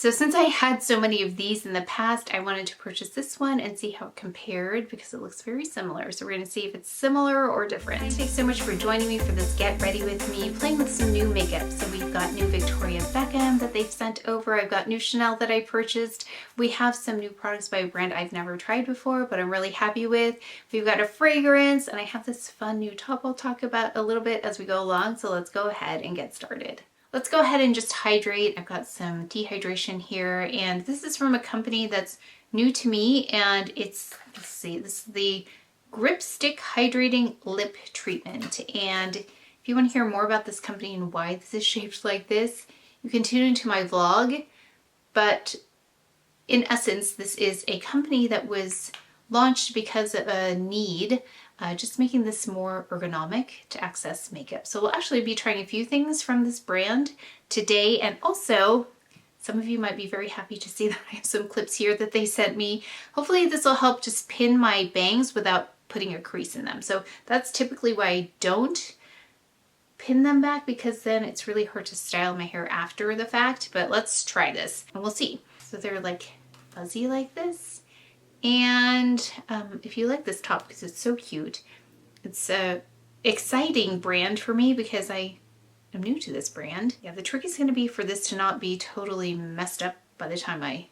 So since I had so many of these in the past, I wanted to purchase this one and see how it compared because it looks very similar. So we're going to see if it's similar or different. Thanks so much for joining me for this Get Ready With Me, playing with some new makeup. So we've got new Victoria Beckham that they've sent over. I've got new Chanel that I purchased. We have some new products by a brand I've never tried before, but I'm really happy with. We've got a fragrance, and I have this fun new top I'll talk about a little bit as we go along. So let's go ahead and get started. Let's go ahead and just hydrate. I've got some dehydration here, and this is from a company that's new to me, and it's, let's see, this is the Grip Stick Hydrating Lip Treatment. And if you want to hear more about this company and why this is shaped like this, you can tune into my vlog. But in essence, this is a company that was launched because of a need, just making this more ergonomic to access makeup. So we'll actually be trying a few things from this brand today, and also some of you might be very happy to see that I have some clips here that they sent me. Hopefully this will help just pin my bangs without putting a crease in them. So that's typically why I don't pin them back, because then it's really hard to style my hair after the fact. But let's try this and we'll see. So they're like fuzzy like this. And if you like this top, because it's so cute, it's a exciting brand for me because I am new to this brand. Yeah, the trick is going to be for this to not be totally messed up by the time I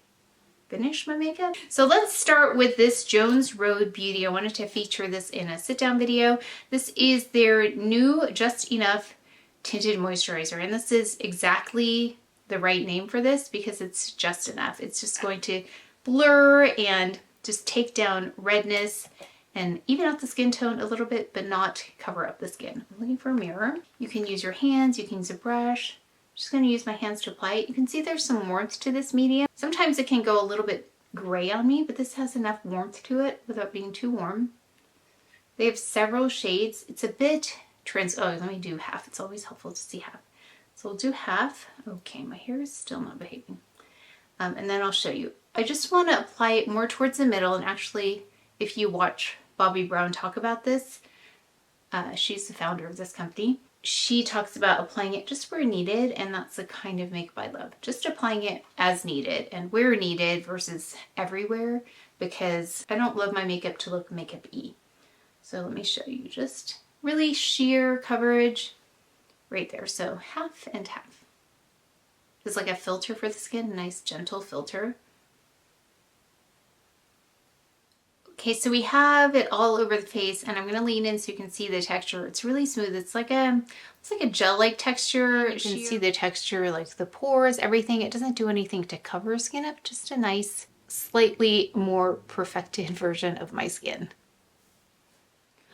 finish my makeup. So let's start with this Jones Road Beauty. I wanted to feature this in a sit down video. This is their new Just Enough Tinted Moisturizer, and this is exactly the right name for this because it's just enough. It's just going to blur and just take down redness and even out the skin tone a little bit, but not cover up the skin. I'm looking for a mirror. You can use your hands, you can use a brush. I'm just going to use my hands to apply it. You can see there's some warmth to this medium. Sometimes it can go a little bit gray on me, but this has enough warmth to it without being too warm. They have several shades. It's a bit oh, let me do half. It's always helpful to see half. So we'll do half. Okay, my hair is still not behaving. And then I'll show you. I just want to apply it more towards the middle, and actually if you watch Bobbi Brown talk about this, she's the founder of this company, she talks about applying it just where needed, and that's the kind of makeup I love. Just applying it as needed and where needed versus everywhere, because I don't love my makeup to look makeup-y. So let me show you, just really sheer coverage right there. So half and half. It's like a filter for the skin, a nice gentle filter. Okay, so we have it all over the face, and I'm going to lean in so you can see the texture. It's really smooth. It's like a gel-like texture. You can see the texture, like the pores, everything. It doesn't do anything to cover skin up, just a nice, slightly more perfected version of my skin.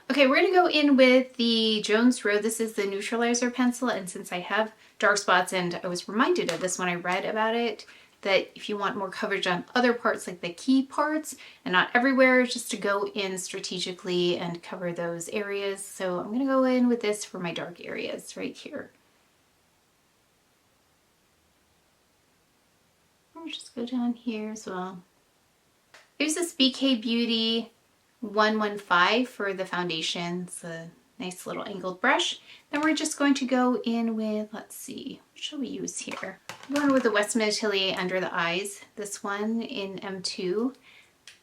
Okay, we're going to go in with the Jones Road. This is the Neutralizer pencil, and since I have dark spots, and I was reminded of this when I read about it, that if you want more coverage on other parts, like the key parts, and not everywhere, just to go in strategically and cover those areas. So I'm going to go in with this for my dark areas right here. I'll just go down here as well. Here's this BK Beauty 115 for the foundation. It's a nice little angled brush. Then we're just going to go in with, let's see, what shall we use here? I'm going with the Westman Atelier Under the Eyes, this one in M2.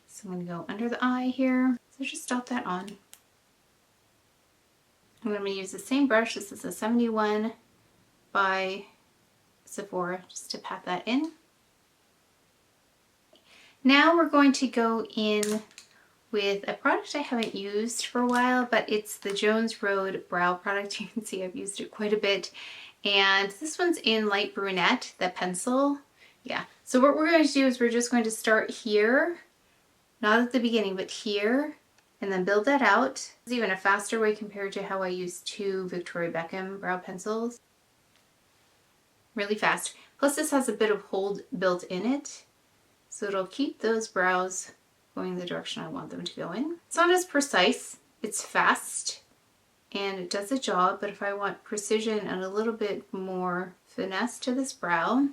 So I'm going to go under the eye here. So just dot that on. I'm going to use the same brush. This is a 71 by Sephora, just to pat that in. Now we're going to go in with a product I haven't used for a while, but it's the Jones Road Brow product. You can see I've used it quite a bit. And this one's in light brunette, the pencil. Yeah, so what we're going to do is we're just going to start here, not at the beginning, but here, and then build that out. It's even a faster way compared to how I use two Victoria Beckham brow pencils. Really fast. Plus this has a bit of hold built in it, so it'll keep those brows going the direction I want them to go in. It's not as precise, it's fast, and it does a job, but if I want precision and a little bit more finesse to this brow,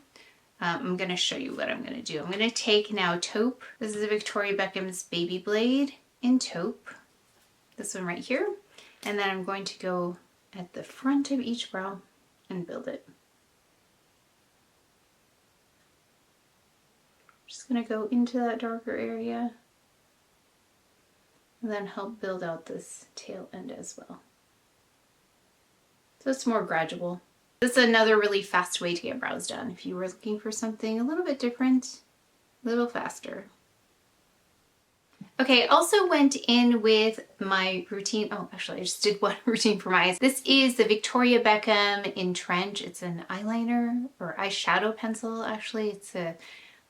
I'm going to show you what I'm going to do. I'm going to take now Taupe. This is a Victoria Beckham's BabyBlade in Taupe. This one right here. And then I'm going to go at the front of each brow and build it. Just gonna go into that darker area and then help build out this tail end as well. So it's more gradual. This is another really fast way to get brows done if you were looking for something a little bit different, a little faster. Okay, I also went in with my routine. Oh, actually I just did one routine for my eyes. This is the Victoria Beckham in Trench. It's an eyeliner or eyeshadow pencil actually. It's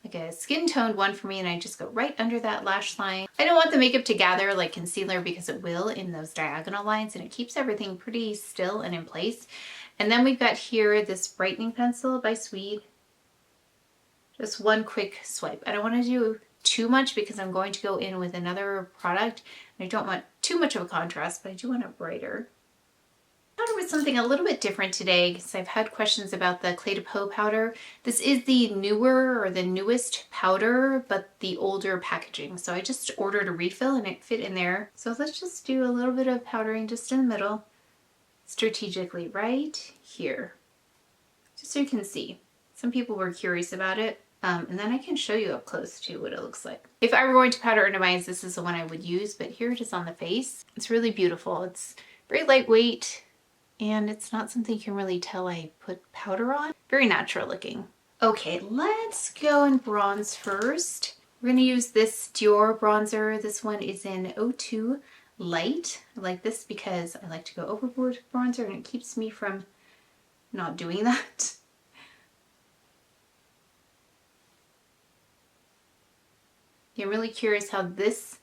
like a skin toned one for me, and I just go right under that lash line. I don't want the makeup to gather like concealer because it will in those diagonal lines, and it keeps everything pretty still and in place. And then we've got here this brightening pencil by Sweed. Just one quick swipe. I don't want to do too much because I'm going to go in with another product. I don't want too much of a contrast, but I do want it brighter. I thought it was something a little bit different today because I've had questions about the CdP powder. This is the newer or the newest powder, but the older packaging. So I just ordered a refill and it fit in there. So let's just do a little bit of powdering just in the middle, strategically right here, just so you can see. Some people were curious about it. And then I can show you up close too what it looks like. If I were going to powder under my eyes, this is the one I would use, but here it is on the face. It's really beautiful. It's very lightweight, and it's not something you can really tell I put powder on. Very natural looking. Okay, let's go and bronze first. We're gonna use this Dior bronzer. This one is in 02 Light. I like this because I like to go overboard with bronzer and it keeps me from not doing that. I'm really curious how this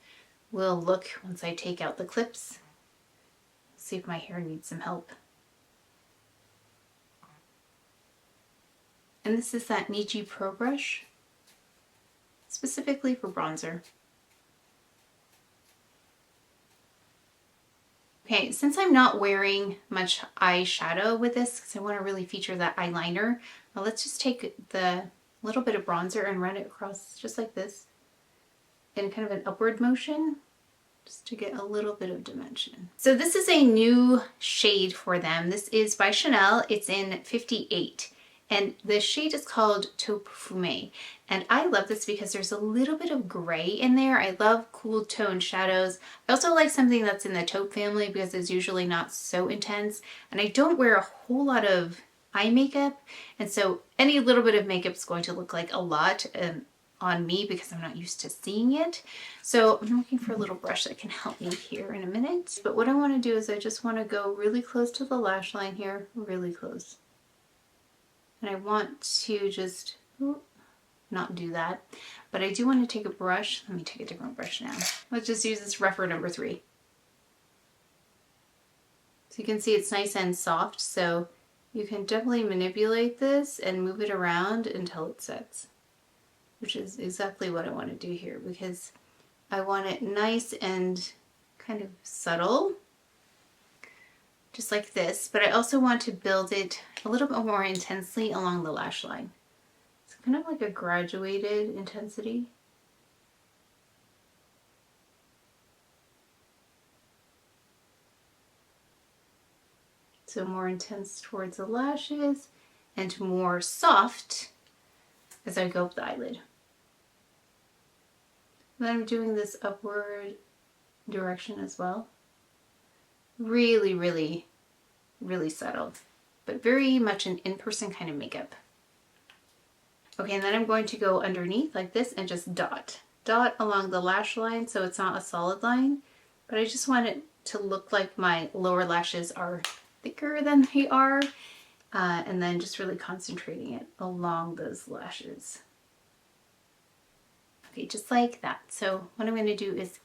will look once I take out the clips. See if my hair needs some help. And this is that Niji Pro brush, specifically for bronzer. Okay, since I'm not wearing much eyeshadow with this, because I want to really feature that eyeliner, let's just take the little bit of bronzer and run it across just like this in kind of an upward motion, just to get a little bit of dimension. So this is a new shade for them. This is by Chanel. It's in 58. And the shade is called Taupe Fume. And I love this because there's a little bit of gray in there. I love cool tone shadows. I also like something that's in the taupe family because it's usually not so intense. And I don't wear a whole lot of eye makeup. And so any little bit of makeup is going to look like a lot on me because I'm not used to seeing it. So I'm looking for a little brush that can help me here in a minute. But what I want to do is I just want to go really close to the lash line here, really close. And I want to just not do that, but I do want to take a brush. Let me take a different brush now. Let's just use this rougher number 3. So you can see it's nice and soft, so you can definitely manipulate this and move it around until it sets, which is exactly what I want to do here because I want it nice and kind of subtle, just like this, but I also want to build it a little bit more intensely along the lash line. It's kind of like a graduated intensity. So more intense towards the lashes and more soft as I go up the eyelid. Then I'm doing this upward direction as well. Really, really, really subtle, but very much an in-person kind of makeup. Okay, and then I'm going to go underneath like this and just dot along the lash line so it's not a solid line, but I just want it to look like my lower lashes are thicker than they are, and then just really concentrating it along those lashes. Okay, just like that. So what I'm going to do is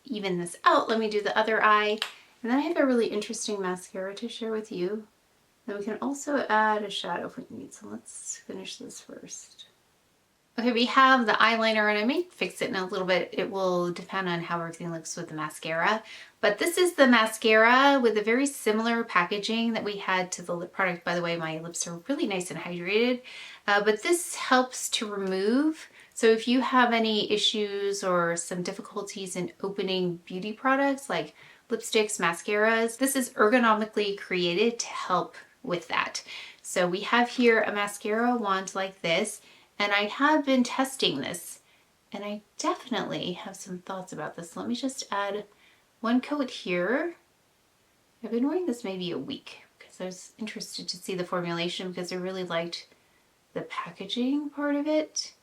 even this out. Let me do the other eye. And then I have a really interesting mascara to share with you. Then we can also add a shadow if we need. So let's finish this first. Okay, we have the eyeliner, and I may fix it in a little bit. It will depend on how everything looks with the mascara. But this is the mascara with a very similar packaging that we had to the lip product. By the way, my lips are really nice and hydrated. But this helps to remove. So if you have any issues or some difficulties in opening beauty products like lipsticks, mascaras, this is ergonomically created to help with that. So we have here a mascara wand like this, and I have been testing this And I definitely have some thoughts about this. Let me just add one coat here. I've been wearing this maybe a week because I was interested to see the formulation because I really liked the packaging part of it.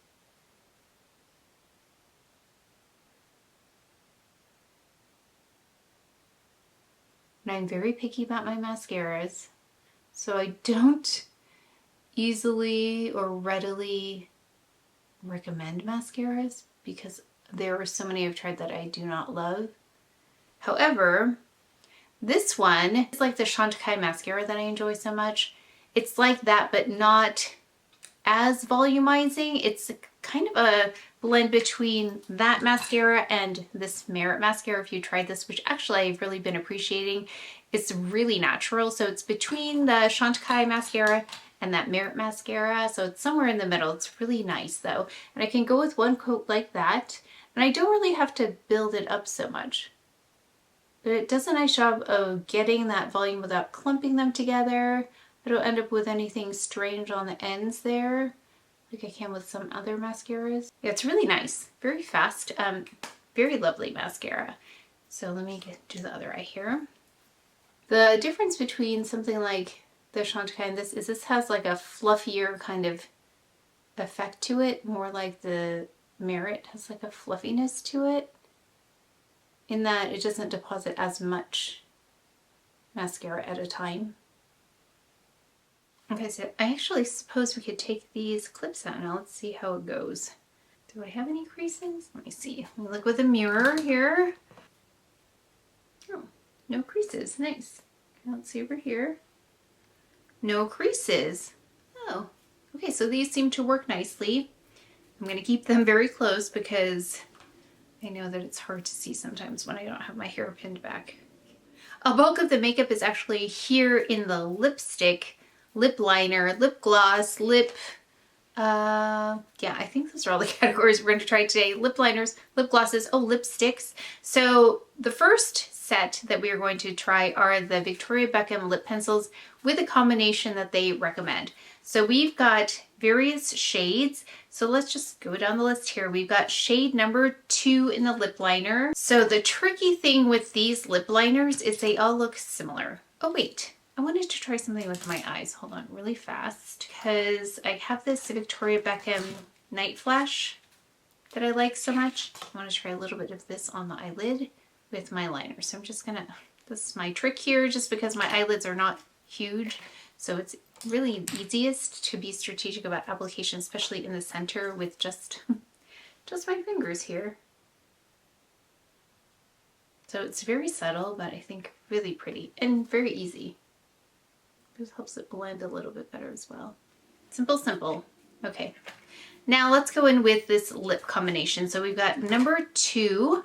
And I'm very picky about my mascaras, so I don't easily or readily recommend mascaras because there are so many I've tried that I do not love. However, this one is like the Chantecaille mascara that I enjoy so much. It's like that, but not as volumizing. It's kind of a blend between that mascara and this Merit mascara, if you tried this, which actually I've really been appreciating. It's really natural, so it's between the Chantecaille mascara and that Merit mascara, so it's somewhere in the middle. It's really nice though, and I can go with one coat like that, and I don't really have to build it up so much. But it does a nice job of getting that volume without clumping them together. I don't end up with anything strange on the ends there, like I can with some other mascaras. Yeah, it's really nice, very fast, very lovely mascara. So let me do the other eye here. The difference between something like the Chantecaille and this has like a fluffier kind of effect to it, more like the Merit has like a fluffiness to it, in that it doesn't deposit as much mascara at a time. Okay, so I actually suppose we could take these clips out now. Let's see how it goes. Do I have any creases? Let me see. Let me look with a mirror here. Oh, no creases. Nice. Okay, let's see over here. No creases. Oh, okay, so these seem to work nicely. I'm going to keep them very close because I know that it's hard to see sometimes when I don't have my hair pinned back. A bulk of the makeup is actually here in the lipstick, lip liner, lip gloss, yeah, I think those are all the categories we're going to try today. Lip liners, lip glosses, oh, lipsticks. So the first set that we are going to try are the Victoria Beckham lip pencils with a combination that they recommend. So we've got various shades. So let's just go down the list here. We've got shade number 2 in the lip liner. So the tricky thing with these lip liners is they all look similar. Oh wait, I wanted to try something with my eyes. Hold on really fast, because I have this Victoria Beckham Night Flash that I like so much. I want to try a little bit of this on the eyelid with my liner. So I'm just gonna, this is my trick here, just because my eyelids are not huge. So it's really easiest to be strategic about application, especially in the center with just my fingers here. So it's very subtle, but I think really pretty and very easy. This helps it blend a little bit better as well. Simple, simple. Okay, now let's go in with this lip combination. So we've got number 2.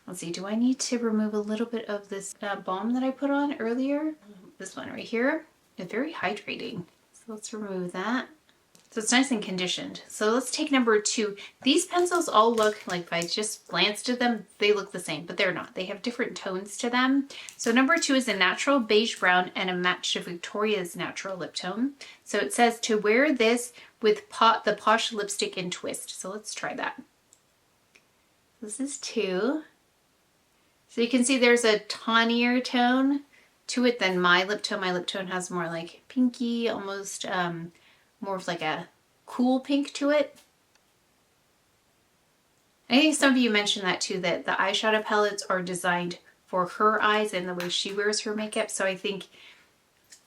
Let's see, do I need to remove a little bit of this balm that I put on earlier? This one right here. It's very hydrating. So let's remove that. So it's nice and conditioned. So let's take number 2. These pencils all look like, if I just glanced at them, they look the same, but they're not. They have different tones to them. So number 2 is a natural beige brown and a match to Victoria's natural lip tone. So it says to wear this with the Posh lipstick in twist. So let's try that. This is 2. So you can see there's a tawnier tone to it than my lip tone. My lip tone has more like pinky, almost more of like a cool pink to it. I think some of you mentioned that too, that the eyeshadow palettes are designed for her eyes and the way she wears her makeup. So I think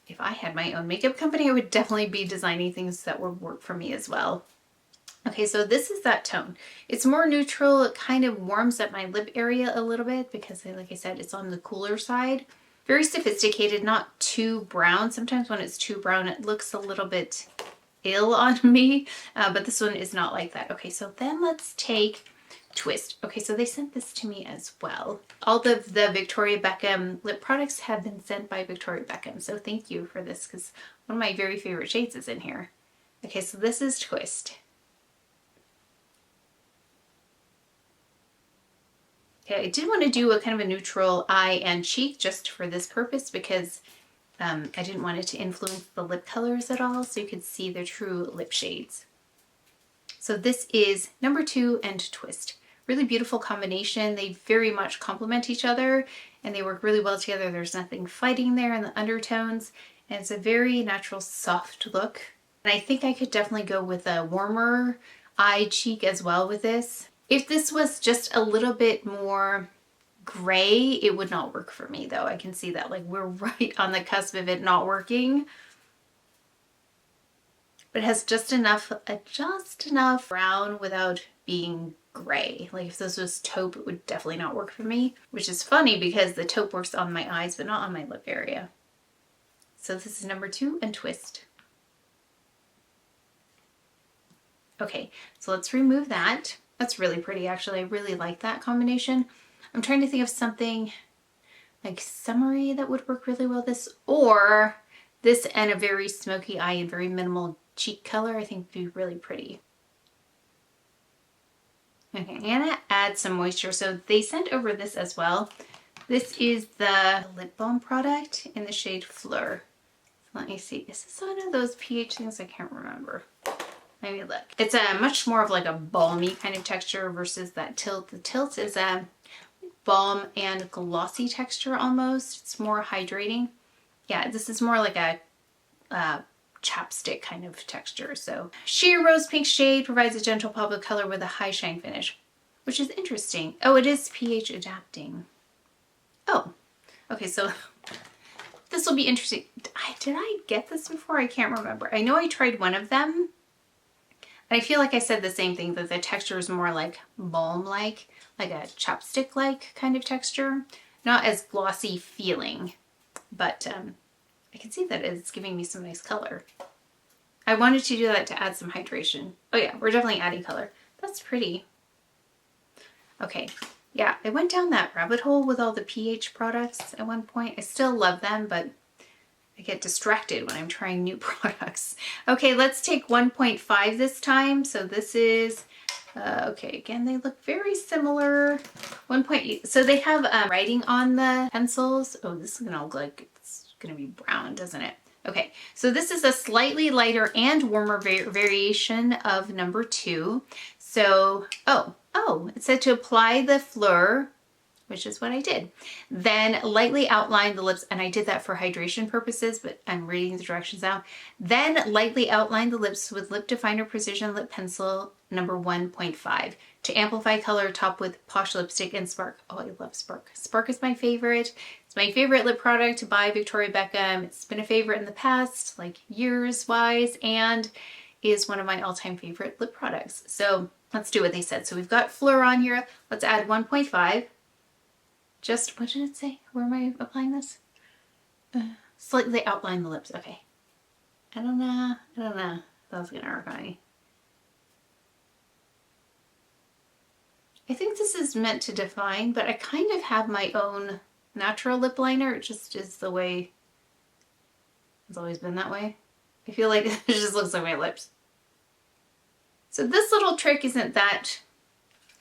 if I had my own makeup company, I would definitely be designing things that would work for me as well. Okay, so this is that tone. It's more neutral. It kind of warms up my lip area a little bit because, like I said, it's on the cooler side. Very sophisticated, not too brown. Sometimes when it's too brown, it looks a little bit ill on me, but this one is not like that. Okay, so then let's take Twist. Okay, so they sent this to me as well. All of the Victoria Beckham lip products have been sent by Victoria Beckham, so thank you for this because one of my very favorite shades is in here. Okay, so this is Twist. Okay, I did want to do a kind of a neutral eye and cheek just for this purpose because I didn't want it to influence the lip colors at all, so you could see the true lip shades. So this is number 2 and Twist. Really beautiful combination. They very much complement each other and they work really well together. There's nothing fighting there in the undertones, and it's a very natural, soft look. And I think I could definitely go with a warmer eye cheek as well with this. If this was just a little bit more gray, it would not work for me though. I can see that, like, we're right on the cusp of it not working. But it has just enough brown without being gray. Like if this was taupe, it would definitely not work for me, which is funny because the taupe works on my eyes but not on my lip area. So this is number 2 and Twist. Okay, so let's remove that. That's really pretty actually. I really like that combination. I'm trying to think of something like summery that would work really well with this, or this and a very smoky eye and very minimal cheek color I think would be really pretty. Okay, I'm gonna add some moisture. So they sent over this as well. This is the lip balm product in the shade Fleur. Let me see, is this one of those pH things? I can't remember. Maybe look. It's a much more of like a balmy kind of texture versus that Tilt. The Tilt is a balm and glossy texture almost. It's more hydrating. Yeah, this is more like a chapstick kind of texture. So sheer rose pink shade provides a gentle pop of color with a high shine finish, which is interesting. Oh, it is pH adapting. Oh, okay, so this will be interesting. Did I get this before? I can't remember. I know I tried one of them. I feel like I said the same thing, that the texture is more like balm-like, like a chapstick-like kind of texture. Not as glossy feeling, but I can see that it's giving me some nice color. I wanted to do that to add some hydration. Oh yeah, we're definitely adding color. That's pretty. Okay, yeah, I went down that rabbit hole with all the pH products at one point. I still love them, but I get distracted when I'm trying new products. Okay, let's take 1.5 this time. So this is, okay, again, they look very similar. 1.8, so they have writing on the pencils. Oh, this is gonna look like it's gonna be brown, doesn't it? Okay, so this is a slightly lighter and warmer variation of number 2. So, it said to apply the Fleur, which is what I did. Then lightly outline the lips, and I did that for hydration purposes, but I'm reading the directions now. Then lightly outline the lips with Lip Definer Precision Lip Pencil number 1.5. To amplify color, top with Posh Lipstick and Spark. Oh, I love Spark. Spark is my favorite. It's my favorite lip product by Victoria Beckham. It's been a favorite in the past, like years-wise, and is one of my all-time favorite lip products. So let's do what they said. So we've got Fleur on here. Let's add 1.5. Just, what did it say? Where am I applying this? Slightly outline the lips. Okay. I don't know. That was gonna work on me. I think this is meant to define, but I kind of have my own natural lip liner. It just is the way, it's always been that way. I feel like it just looks like my lips. So this little trick isn't that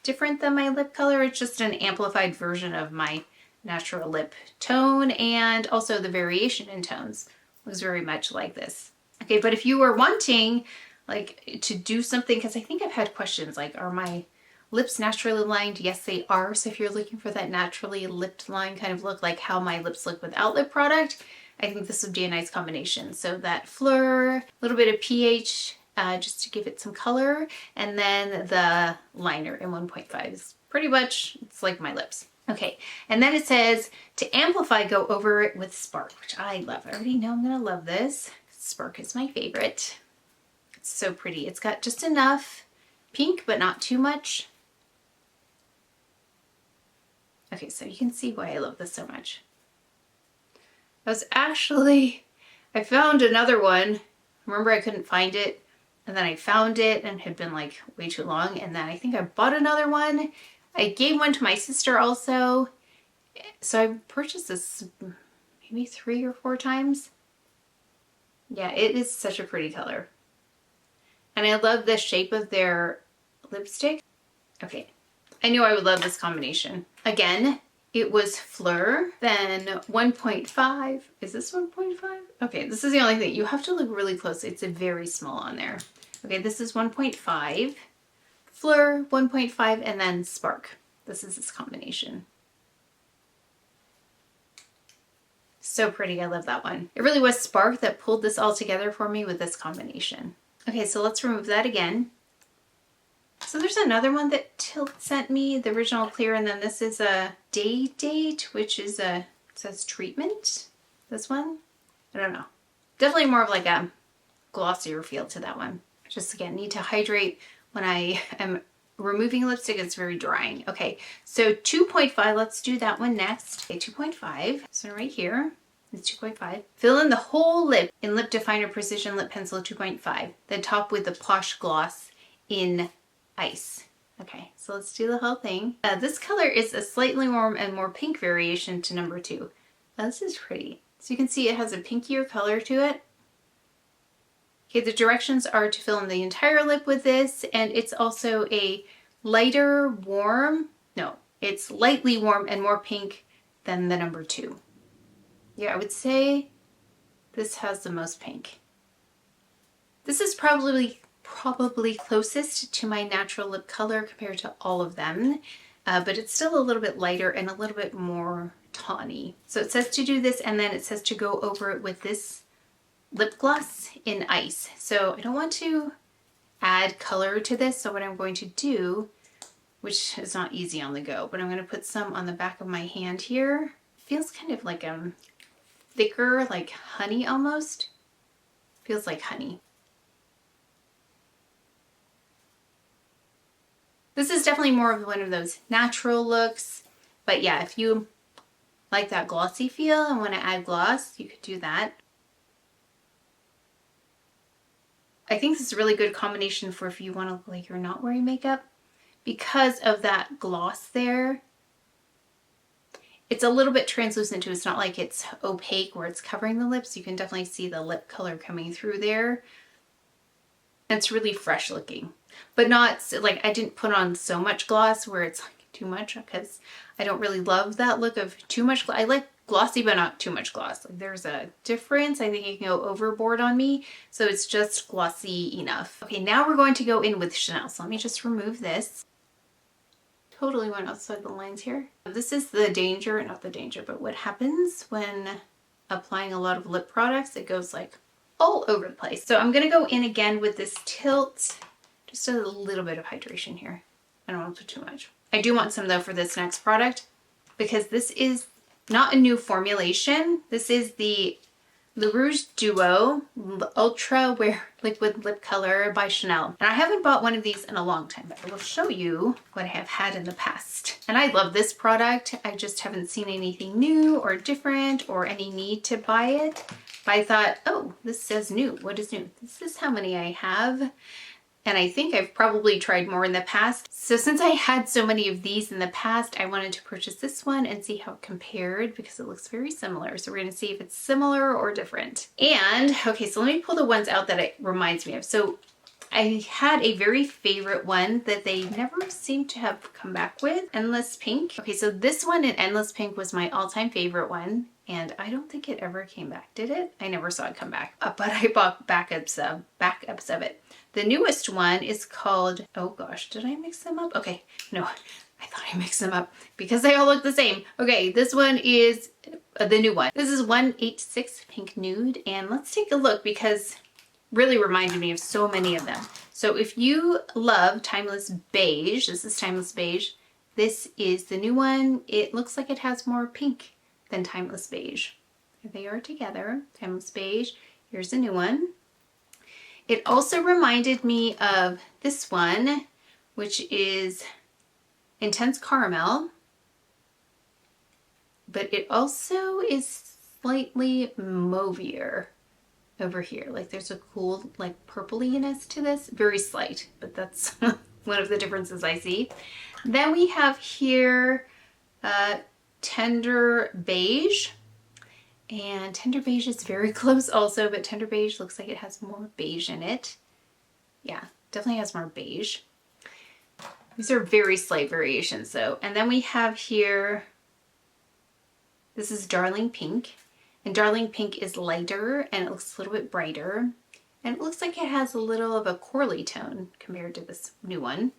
different than my lip color. It's just an amplified version of my natural lip tone, and also the variation in tones looks very much like this. Okay, but if you were wanting like to do something, because I think I've had questions like, are my lips naturally lined? Yes, they are. So if you're looking for that naturally lipped line kind of look, like how my lips look without lip product, I think this would be a nice combination. So that Fleur, a little bit of pH, just to give it some color, and then the liner in 1.5 is pretty much, it's like my lips. Okay, and then it says to amplify, go over it with Spark, which I love. I already know I'm gonna love this. Spark is my favorite. It's so pretty. It's got just enough pink, but not too much. Okay, so you can see why I love this so much. I found another one. Remember, I couldn't find it, and then I found it and it had been like way too long, and then I think I bought another one. I gave one to my sister also. So I purchased this maybe 3 or 4 times. Yeah, it is such a pretty color. And I love the shape of their lipstick. Okay, I knew I would love this combination. Again, it was Fleur, then 1.5. Is this 1.5? Okay, this is the only thing. You have to look really close. It's a very small on there. Okay, this is 1.5. Fleur 1.5, and then Spark. This is its combination. So pretty, I love that one. It really was Spark that pulled this all together for me with this combination. Okay, so let's remove that again. So there's another one that Tilt sent me, the original clear, and then this is a day date, which is it says treatment. This one, I don't know. Definitely more of like a glossier feel to that one. Just again, need to hydrate when I am removing lipstick. It's very drying. Okay, so 2.5, let's do that one next. Okay, 2.5, so right here. It's 2.5. Fill in the whole lip in Lip Definer Precision Lip Pencil 2.5. Then top with the Posh Gloss in Ice. Okay, so let's do the whole thing. This color is a slightly warm and more pink variation to number 2. This is pretty. So you can see it has a pinkier color to it. Okay, the directions are to fill in the entire lip with this, and it's also a lighter warm, no, it's lightly warm and more pink than the number 2. Yeah, I would say this has the most pink. This is probably closest to my natural lip color compared to all of them, but it's still a little bit lighter and a little bit more tawny. So it says to do this, and then it says to go over it with this lip gloss in Ice. So I don't want to add color to this, so what I'm going to do, which is not easy on the go, but I'm going to put some on the back of my hand here. It feels kind of like thicker, like honey almost. Feels like honey. This is definitely more of one of those natural looks, but yeah, if you like that glossy feel and want to add gloss, you could do that. I think this is a really good combination for if you want to look like you're not wearing makeup, because of that gloss there. It's a little bit translucent too. It's not like it's opaque where it's covering the lips. You can definitely see the lip color coming through there. And it's really fresh looking, but not like I didn't put on so much gloss where it's like too much, because I don't really love that look of too much. I like glossy, but not too much gloss. Like there's a difference. I think it can go overboard on me. So it's just glossy enough. Okay, now we're going to go in with Chanel. So let me just remove this. Totally went outside the lines here. This is the danger, not the danger, but what happens when applying a lot of lip products, it goes like all over the place. So I'm gonna go in again with this Tilt, just a little bit of hydration here. I don't want to put too much. I do want some though for this next product, because this is not a new formulation. This is the Le Rouge Duo Ultra Wear Liquid Lip Color by Chanel. And I haven't bought one of these in a long time, but I will show you what I have had in the past. And I love this product. I just haven't seen anything new or different or any need to buy it. But I thought, oh, this says new. What is new? This is how many I have. And I think I've probably tried more in the past. So since I had so many of these in the past, I wanted to purchase this one and see how it compared, because it looks very similar. So we're gonna see if it's similar or different. And, okay, so let me pull the ones out that it reminds me of. So I had a very favorite one that they never seem to have come back with, Endless Pink. Okay, so this one in Endless Pink was my all-time favorite one. And I don't think it ever came back, did it? I never saw it come back, but I bought backups of it. The newest one is called, oh gosh, did I mix them up? Okay, no, I thought I mixed them up because they all look the same. Okay, this one is the new one. This is 186 Pink Nude, and let's take a look because it really reminded me of so many of them. So if you love Timeless Beige, this is Timeless Beige. This is the new one. It looks like it has more pink than Timeless Beige. Here they are together, Timeless Beige. Here's the new one. It also reminded me of this one, which is Intense Caramel, but it also is slightly mauvier over here. Like there's a cool like purpliness to this, very slight, but that's one of the differences I see. Then we have here Tender Beige. And Tender Beige is very close also, but Tender Beige looks like it has more beige in it. Yeah, definitely has more beige. These are very slight variations though. And then we have here, this is Darling Pink. And Darling Pink is lighter and it looks a little bit brighter. And it looks like it has a little of a corally tone compared to this new one.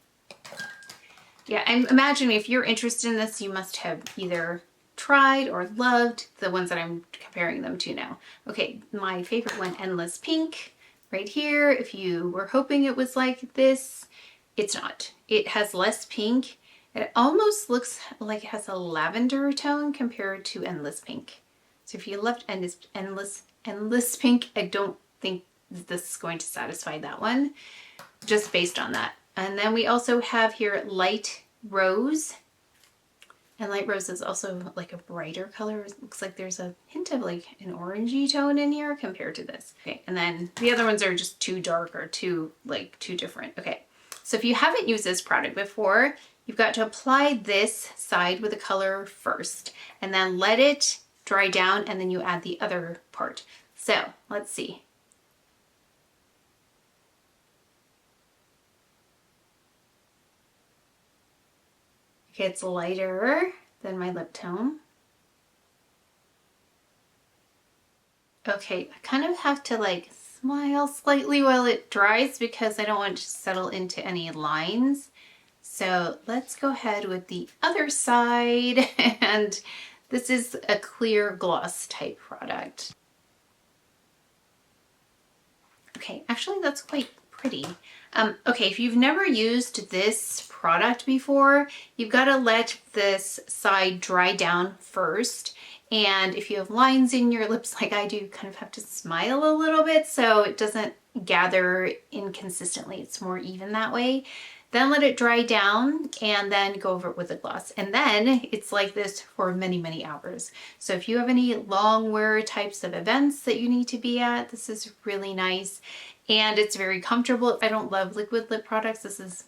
Yeah, I'm imagining if you're interested in this, you must have either tried or loved the ones that I'm comparing them to now. Okay, my favorite one, Endless Pink, right here. If you were hoping it was like this, it's not. It has less pink. It almost looks like it has a lavender tone compared to Endless Pink. So if you loved Endless Pink, I don't think this is going to satisfy that one, just based on that. And then we also have here Light Rose. And Light Rose is also like a brighter color. It looks like there's a hint of like an orangey tone in here compared to this. Okay, and then the other ones are just too dark or too different. Okay, so if you haven't used this product before, you've got to apply this side with the color first and then let it dry down, and then you add the other part. So let's see. Okay, it's lighter than my lip tone. Okay, I kind of have to like smile slightly while it dries because I don't want it to settle into any lines. So let's go ahead with the other side. And this is a clear gloss type product. Okay, actually that's quite pretty. Okay, if you've never used this product before, you've got to let this side dry down first. And if you have lines in your lips like I do, you kind of have to smile a little bit so it doesn't gather inconsistently. It's more even that way. Then let it dry down and then go over it with a gloss. And then it's like this for many, many hours. So if you have any long wear types of events that you need to be at, this is really nice. And it's very comfortable. I don't love liquid lip products. This is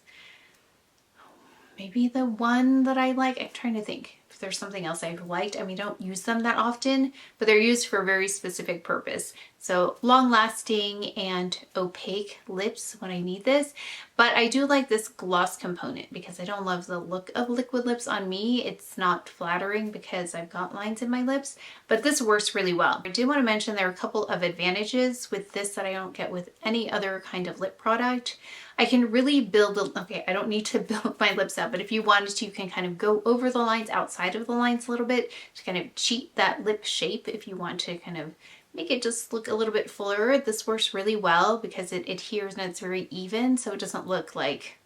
maybe the one that I like. I'm trying to think if there's something else I've liked. I mean, I don't use them that often, but they're used for a very specific purpose. So long lasting and opaque lips when I need this. But I do like this gloss component because I don't love the look of liquid lips on me. It's not flattering because I've got lines in my lips, but this works really well. I do want to mention there are a couple of advantages with this that I don't get with any other kind of lip product. I can really build, okay, I don't need to build my lips up, but if you wanted to, you can kind of go over the lines, outside of the lines a little bit to kind of cheat that lip shape if you want to kind of make it just look a little bit fuller. This works really well because it adheres and it's very even, so it doesn't look like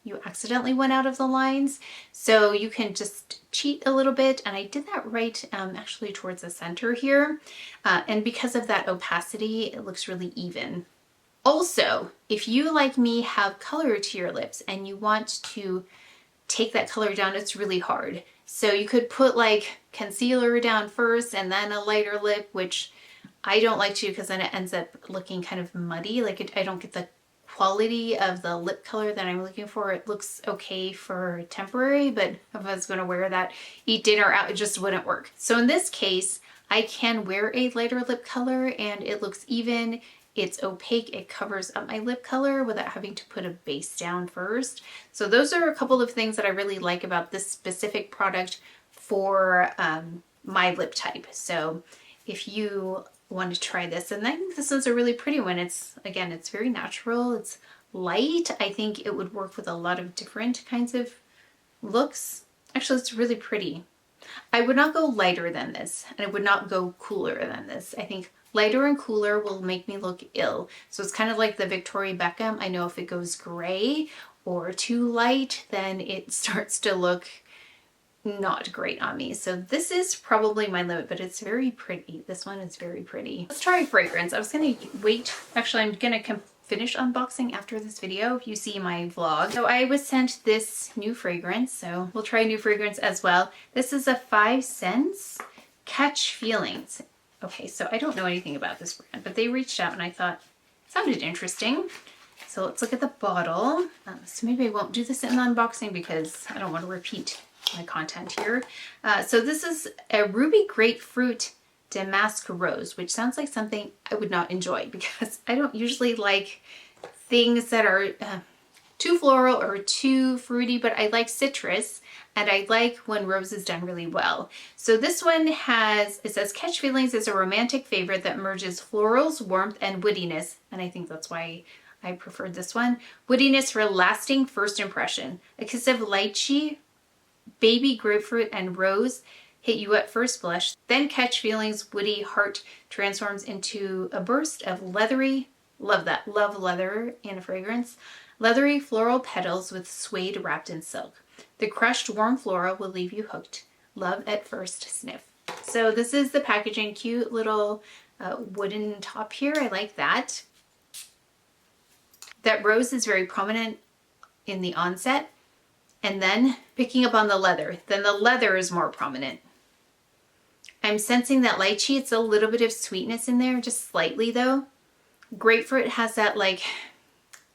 you accidentally went out of the lines. So you can just cheat a little bit, and I did that right actually towards the center here. And because of that opacity, it looks really even. Also, if you, like me, have color to your lips and you want to take that color down, it's really hard. So you could put like concealer down first and then a lighter lip, which I don't like to because then it ends up looking kind of muddy. Like I don't get the quality of the lip color that I'm looking for. It looks okay for temporary, but if I was going to wear that, eat dinner out, it just wouldn't work. So in this case, I can wear a lighter lip color and it looks even. It's opaque, it covers up my lip color without having to put a base down first. So those are a couple of things that I really like about this specific product for my lip type. So if you want to try this, and I think this is a really pretty one. It's, again, it's very natural, it's light. I think it would work with a lot of different kinds of looks. Actually, it's really pretty. I would not go lighter than this, and I would not go cooler than this. I think lighter and cooler will make me look ill. So it's kind of like the Victoria Beckham. I know if it goes gray or too light, then it starts to look not great on me. So this is probably my limit, but it's very pretty. This one is very pretty. Let's try a fragrance. I was gonna wait. Actually, I'm gonna finish unboxing after this video if you see my vlog. So I was sent this new fragrance, so we'll try a new fragrance as well. This is a 5 Cents Catch Feelings. Okay, so I don't know anything about this brand, but they reached out and I thought it sounded interesting. So let's look at the bottle. So maybe I won't do this in the unboxing because I don't want to repeat my content here. So this is a Ruby Grapefruit Damask Rose, which sounds like something I would not enjoy because I don't usually like things that are too floral or too fruity, but I like citrus and I like when rose is done really well. So this one has, it says Catch Feelings is a romantic favorite that merges florals, warmth, and wittiness. And I think that's why I preferred this one. Woodiness for lasting first impression. A kiss of lychee, baby grapefruit, and rose hit you at first blush, then catch feelings, woody heart transforms into a burst of leathery, love that, love leather in a fragrance, leathery floral petals with suede wrapped in silk. The crushed warm floral will leave you hooked. Love at first sniff. So this is the packaging, cute little wooden top here. I like that. That rose is very prominent in the onset, and then picking up on the leather, then the leather is more prominent. I'm sensing that lychee, it's a little bit of sweetness in there, just slightly though. Grapefruit has that like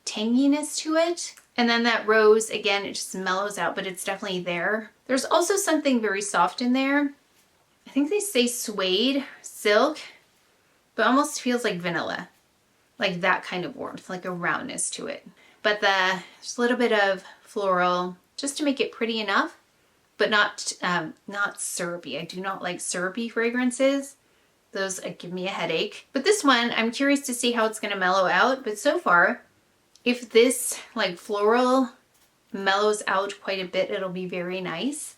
tanginess to it. And then that rose, again, it just mellows out, but it's definitely there. There's also something very soft in there. I think they say suede, silk, but almost feels like vanilla. Like that kind of warmth, like a roundness to it. But there's a little bit of floral just to make it pretty enough, but not syrupy. I do not like syrupy fragrances. Those give me a headache. But this one, I'm curious to see how it's gonna mellow out. But so far, if this like floral mellows out quite a bit, it'll be very nice.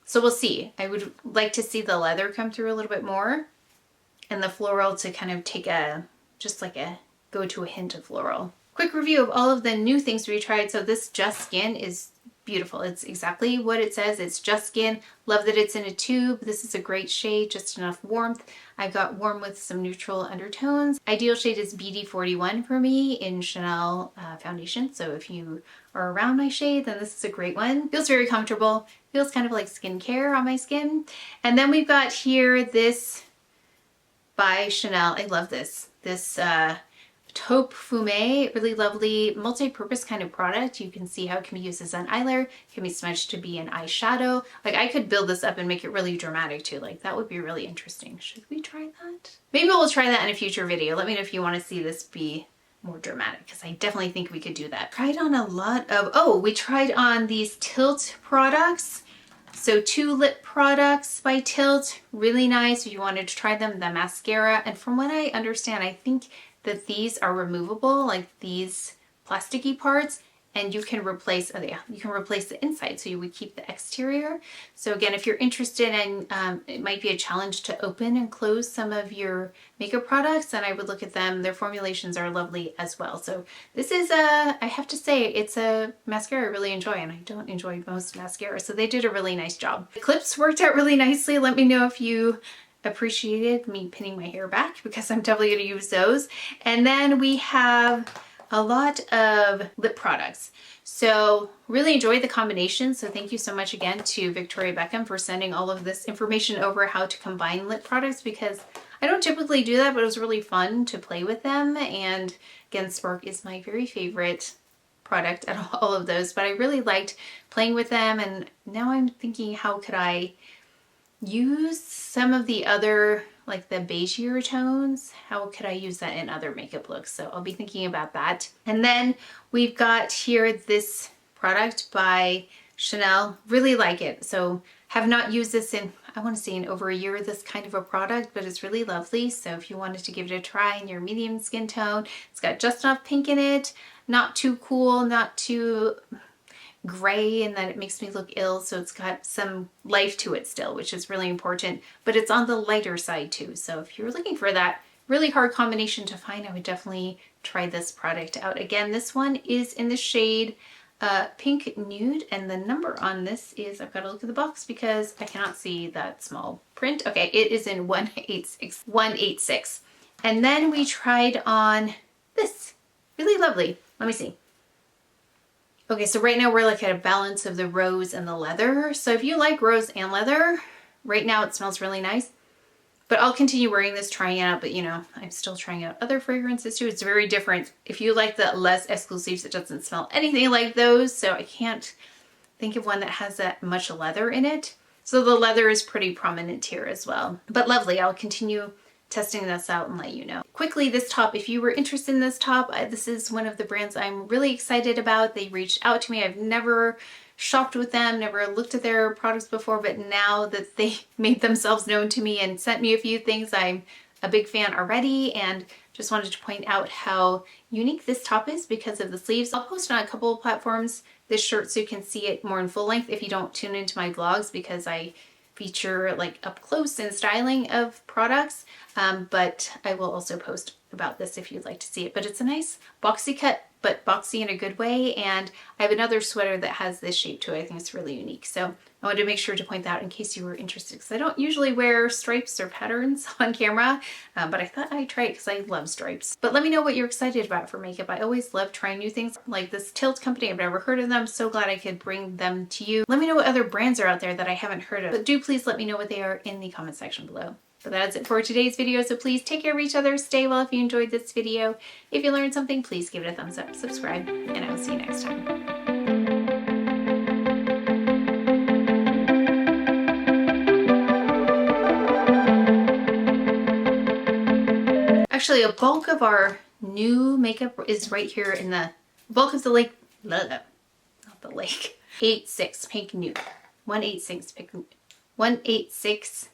So we'll see. I would like to see the leather come through a little bit more and the floral to kind of take go to a hint of floral. Quick review of all of the new things we tried. So this Just Skin is beautiful. It's exactly what it says. It's Just Skin. Love that it's in a tube. This is a great shade, just enough warmth. I've got warm with some neutral undertones. Ideal shade is BD41 for me in Chanel foundation. So if you are around my shade, then this is a great one. Feels very comfortable. Feels kind of like skincare on my skin. And then we've got here this by Chanel. I love this. This Taupe Fume, really lovely multi-purpose kind of product. You can see how it can be used as an eyeliner, can be smudged to be an eyeshadow. Like I could build this up and make it really dramatic too. Like that would be really interesting. Should we try that? Maybe we'll try that in a future video. Let me know if you want to see this be more dramatic, because I definitely think we could do that. Tried on a lot of, we tried on these Tilt products. So 2 lip products by Tilt, really nice if you wanted to try them. The mascara, and from what I understand, I think that these are removable, like these plasticky parts, and you can replace, you can replace the inside, so you would keep the exterior. So again, if you're interested in, it might be a challenge to open and close some of your makeup products, and I would look at them. Their formulations are lovely as well. So this is I have to say, it's a mascara I really enjoy, and I don't enjoy most mascara, so they did a really nice job. The clips worked out really nicely. Let me know if you appreciated me pinning my hair back, because I'm definitely going to use those. And then we have a lot of lip products. So really enjoyed the combination. So thank you so much again to Victoria Beckham for sending all of this information over how to combine lip products, because I don't typically do that, but it was really fun to play with them. And again, Spark is my very favorite product out of all of those, but I really liked playing with them. And now I'm thinking, how could I use some of the other, like the beigeier tones, how could I use that in other makeup looks? So I'll be thinking about that. And then we've got here this product by Chanel, really like it. So have not used this in, I want to say in over a year, this kind of a product, but it's really lovely. So if you wanted to give it a try in your medium skin tone, it's got just enough pink in it, not too cool, not too gray, and that it makes me look ill. So it's got some life to it still, which is really important, but it's on the lighter side too. So if you're looking for that really hard combination to find, I would definitely try this product out. Again, this one is in the shade Pink Nude, and the number on this is, I've got to look at the box because I cannot see that small print. Okay, it is in 186. And then we tried on this, really lovely. Let me see. Okay, so right now we're like at a balance of the rose and the leather. So if you like rose and leather, right now it smells really nice. But I'll continue wearing this, trying it out, but you know, I'm still trying out other fragrances too. It's very different. If you like the less exclusives, it doesn't smell anything like those. So I can't think of one that has that much leather in it. So the leather is pretty prominent here as well. But lovely, I'll continue testing this out and let you know. Quickly, this top, if you were interested in this top, this is one of the brands I'm really excited about. They reached out to me. I've never shopped with them, never looked at their products before, but now that they made themselves known to me and sent me a few things, I'm a big fan already, and just wanted to point out how unique this top is because of the sleeves. I'll post on a couple of platforms this shirt so you can see it more in full length if you don't tune into my vlogs, because I feature like up close and styling of products, but I will also post about this if you'd like to see it. But it's a nice boxy cut, but boxy in a good way, and I have another sweater that has this shape too. I think it's really unique, so I wanted to make sure to point that out in case you were interested, because I don't usually wear stripes or patterns on camera, but I thought I'd try it because I love stripes. But let me know what you're excited about for makeup. I always love trying new things like this Tilt company. I've never heard of them. So glad I could bring them to you. Let me know what other brands are out there that I haven't heard of, but do please let me know what they are in the comment section below. But that's it for today's video, so please take care of each other, stay well if you enjoyed this video. If you learned something, please give it a thumbs up, subscribe, and I will see you next time. Actually, a bulk of our new makeup is right here in the bulk of the lake, not the lake. 86 pink nude. 186 pink, 186